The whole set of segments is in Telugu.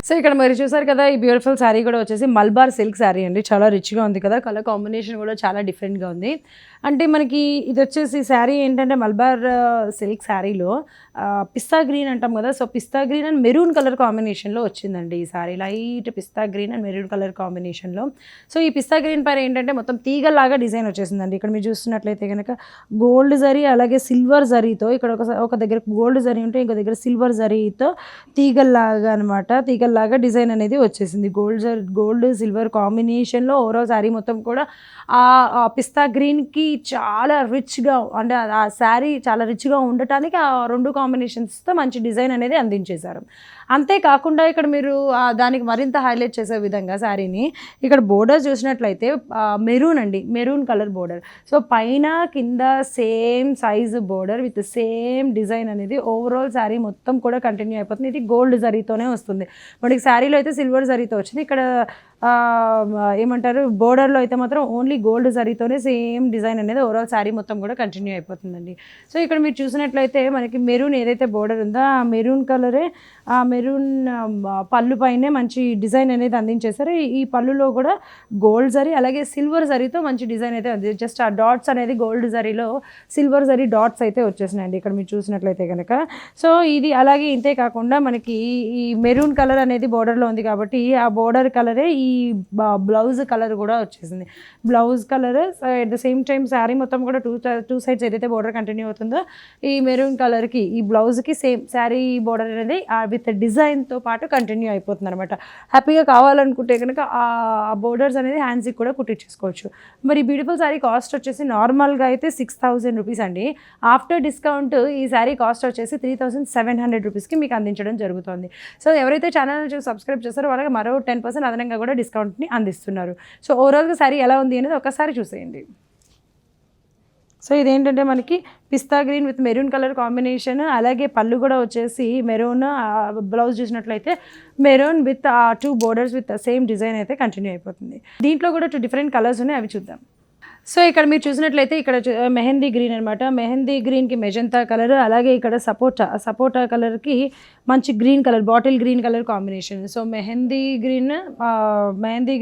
సో ఇక్కడ మీరు చూసారు కదా, ఈ బ్యూటిఫుల్ శారీ కూడా వచ్చేసి మల్బార్ సిల్క్ శారీ అండి. చాలా రిచ్గా ఉంది కదా, కలర్ కాంబినేషన్ కూడా చాలా డిఫరెంట్గా ఉంది. అంటే మనకి ఇది వచ్చేసి శారీ ఏంటంటే మల్బార్ సిల్క్ శారీలో పిస్తా గ్రీన్ అంటాం కదా, so pista green and maroon colour కాంబినేషన్లో వచ్చిందండి ఈ sari. Light pista green and maroon colour కాంబినేషన్లో. సో ఈ పిస్తా గ్రీన్ పైన ఏంటంటే మొత్తం తీగలాగా డిజైన్ వచ్చేసిందండి. ఇక్కడ మీరు చూస్తున్నట్లయితే కనుక గోల్డ్ జరీ అలాగే సిల్వర్ జరీతో, ఇక్కడ ఒక దగ్గర గోల్డ్ జరీ ఉంటే ఇంకో దగ్గర సిల్వర్ జరీతో తీగల్లాగా అనమాట, తీగల్లాగా డిజైన్ అనేది వచ్చేసింది. గోల్డ్ సిల్వర్ కాంబినేషన్లో ఓవరాల్ శారీ మొత్తం కూడా ఆ పిస్తా గ్రీన్కి చాలా రిచ్గా, అంటే ఆ శారీ చాలా రిచ్గా ఉండటానికి ఆ రెండు కాంబినేషన్స్తో మంచి డిజైన్ అనేది అందించేశారు. అంతేకాకుండా ఇక్కడ మీరు దానికి మరింత హైలైట్ చేసే విధంగా శారీని ఇక్కడ బోర్డర్ చూసినట్లయితే మెరూన్ అండి, మెరూన్ కలర్ బోర్డర్. సో పైన కింద same size border with same design అనేది ఓవరాల్ శారీ మొత్తం కూడా కంటిన్యూ అయిపోతుంది. ఇది గోల్డ్ జరీతోనే వస్తుంది. మనకి శారీలో అయితే సిల్వర్ జరీతో వచ్చింది, ఇక్కడ ఏమంటారు బోర్డర్లో అయితే మాత్రం ఓన్లీ గోల్డ్ జరీతోనే సేమ్ డిజైన్ అనేది ఓవరాల్ శారీ మొత్తం కూడా కంటిన్యూ అయిపోతుందండి. సో ఇక్కడ మీరు చూసినట్లయితే మనకి మెరూన్ ఏదైతే బోర్డర్ ఉందో ఆ మెరూన్ కలరే, ఆ మెరూన్ పళ్ళు పైనే మంచి డిజైన్ అనేది అందించేశారు. ఈ పళ్ళులో కూడా గోల్డ్ జరీ అలాగే సిల్వర్ జరీతో మంచి డిజైన్ అయితే ఉంది. జస్ట్ ఆ డాట్స్ అనేది గోల్డ్ జరీలో సిల్వర్ జరీ డాట్స్ అయితే వచ్చేసినాయండి ఇక్కడ మీరు చూసినట్లయితే కనుక. సో ఇది అలాగే ఇంతే కాకుండా మనకి ఈ మెరూన్ కలర్ అనేది బోర్డర్లో ఉంది కాబట్టి ఆ బోర్డర్ కలరే ఈ బ్లౌజ్ కలర్ కూడా వచ్చేసింది. Blouse colour at the same time sari మొత్తం కూడా టూ సైడ్స్ ఏదైతే బోర్డర్ కంటిన్యూ అవుతుందో ఈ మెరూన్ కలర్కి ఈ బ్లౌజ్కి సేమ్ శారీ బోర్డర్ అనేది విత్ డిజైన్తో పాటు కంటిన్యూ అయిపోతుంది అనమాట. హ్యాపీగా కావాలనుకుంటే కనుక ఆ బోర్డర్స్ అనేది హ్యాండ్స్కి కూడా కుట్టించేసుకోవచ్చు. మరి బ్యూటిఫుల్ శారీ కాస్ట్ వచ్చేసి నార్మల్గా అయితే 6,000 రూపీస్ అండి. ఆఫ్టర్ డిస్కౌంట్ ఈ శారీ కాస్ట్ వచ్చేసి 3,700 రూపీస్కి మీకు అందించడం జరుగుతుంది. సో ఎవరైతే ఛానల్ చూసి సబ్స్క్రైబ్ చేస్తారో వాళ్ళకి మరో 10% అదనంగా కూడా డిస్కౌంట్ని అందిస్తున్నారు. సో ఓవరాల్గా శారీ ఎలా ఉంది అనేది ఒకసారి చూసేయండి. సో ఇదేంటంటే మనకి పిస్తా green with maroon colour combination, అలాగే పళ్ళు కూడా వచ్చేసి మెరూన్, బ్లౌజ్ చూసినట్లయితే maroon with 2 borders with same design అయితే కంటిన్యూ అయిపోతుంది. దీంట్లో కూడా 2 డిఫరెంట్ కలర్స్ ఉన్నాయి, అవి చూద్దాం. సో ఇక్కడ మీరు చూసినట్లయితే ఇక్కడ మెహందీ గ్రీన్ అనమాట. మెహందీ గ్రీన్కి మెజంతా కలర్, అలాగే ఇక్కడ సపోటా కలర్కి మంచి green colour, bottle green colour combination. So mehndi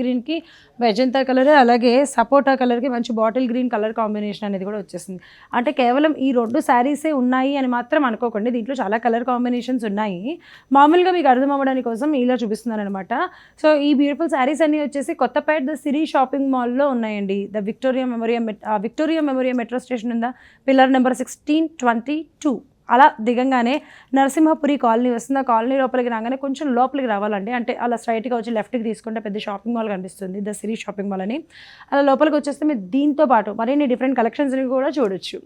గ్రీన్కి మెజంతా కలర్ అలాగే సపోటా కలర్కి మంచి బాటిల్ గ్రీన్ కలర్ కాంబినేషన్ అనేది కూడా వచ్చేసింది. అంటే కేవలం ఈ 2 శారీసే ఉన్నాయి అని మాత్రం అనుకోకండి, దీంట్లో చాలా కలర్ కాంబినేషన్స్ ఉన్నాయి. మామూలుగా మీకు అర్థం అవ్వడానికి కోసం ఇలా చూపిస్తున్నాను అనమాట. సో ఈ బ్యూటిఫుల్ శారీస్ అన్నీ వచ్చేసి కొత్తపేట ద సిరి షాపింగ్ మాల్లో ఉన్నాయండి. The Victoria memorial metro station ఉందా, పిల్లర్ నెంబర్ 1622 అలా దిగంగానే నరసింహపురి కాలనీ వస్తుంది. ఆ కాలనీ లోపలికి రాగానే కొంచెం లోపలికి రావాలండి, అంటే అలా స్ట్రైట్గా వచ్చి లెఫ్ట్కి తీసుకుంటే పెద్ద షాపింగ్ మాల్ కనిపిస్తుంది, ద సిరీ షాపింగ్ మాల్ అని. అలా లోపలికి వచ్చేస్తే మీరు దీంతో పాటు మరిన్ని డిఫరెంట్ కలెక్షన్స్ని కూడా చూడొచ్చు.